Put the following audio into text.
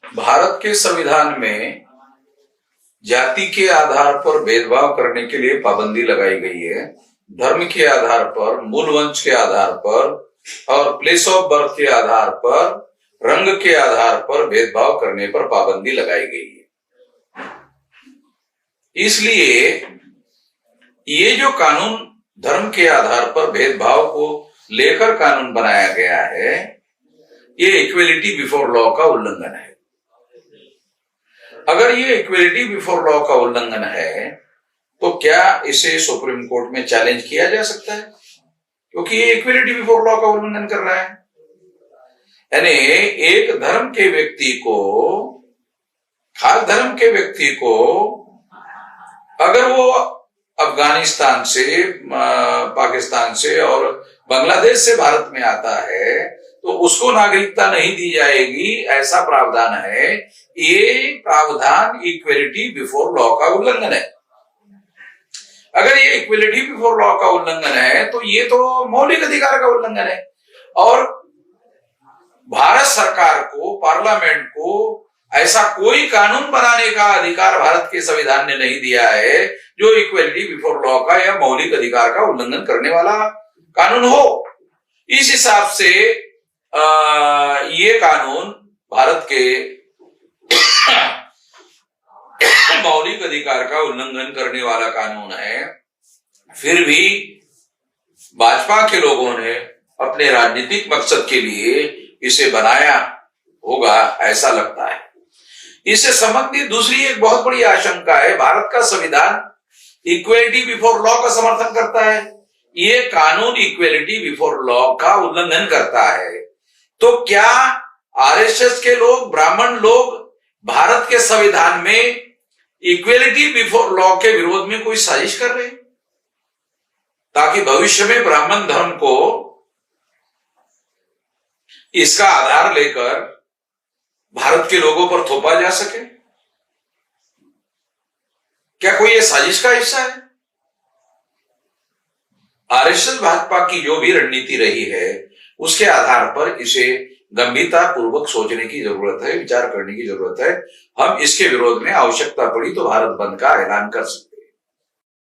भारत के संविधान में जाति के आधार पर भेदभाव करने के लिए पाबंदी लगाई गई है। धर्म के आधार पर, मूल वंश के आधार पर और प्लेस ऑफ बर्थ के आधार पर, रंग के आधार पर भेदभाव करने पर पाबंदी लगाई गई है। इसलिए ये जो कानून धर्म के आधार पर भेदभाव को लेकर कानून बनाया गया है, ये इक्वेलिटी बिफोर लॉ का उल्लंघन है। अगर ये इक्वेलिटी बिफोर लॉ का उल्लंघन है तो क्या इसे सुप्रीम कोर्ट में चैलेंज किया जा सकता है? क्योंकि ये इक्वेलिटी बिफोर लॉ का उल्लंघन कर रहा है। यानी एक धर्म के व्यक्ति को, खास धर्म के व्यक्ति को, अगर वो अफगानिस्तान से, पाकिस्तान से और बांग्लादेश से भारत में आता है तो उसको नागरिकता नहीं दी जाएगी, ऐसा प्रावधान है। ये प्रावधान इक्वेलिटी बिफोर लॉ का उल्लंघन है। अगर ये इक्वेलिटी बिफोर लॉ का उल्लंघन है तो ये तो मौलिक अधिकार का उल्लंघन है। और भारत सरकार को, पार्लियामेंट को ऐसा कोई कानून बनाने का अधिकार भारत के संविधान ने नहीं दिया है जो इक्वेलिटी बिफोर लॉ का या मौलिक अधिकार का उल्लंघन करने वाला कानून हो। इस हिसाब से ये कानून भारत के मौलिक अधिकार का उल्लंघन करने वाला कानून है। फिर भी भाजपा के लोगों ने अपने राजनीतिक मकसद के लिए इसे बनाया होगा, ऐसा लगता है। इससे संबंधित दूसरी एक बहुत बड़ी आशंका है। भारत का संविधान इक्वेलिटी बिफोर लॉ का समर्थन करता है। ये कानून इक्वेलिटी बिफोर लॉ का उल्लंघन करता है। तो क्या आरएसएस के लोग, ब्राह्मण लोग भारत के संविधान में इक्वेलिटी बिफोर लॉ के विरोध में कोई साजिश कर रहे हैं ताकि भविष्य में ब्राह्मण धर्म को इसका आधार लेकर भारत के लोगों पर थोपा जा सके? क्या कोई ये साजिश का हिस्सा है? आरएसएस भाजपा की जो भी रणनीति रही है उसके आधार पर इसे गंभीरता पूर्वक सोचने की जरूरत है, विचार करने की जरूरत है। हम इसके विरोध में आवश्यकता पड़ी तो भारत बंद का ऐलान कर सकते हैं।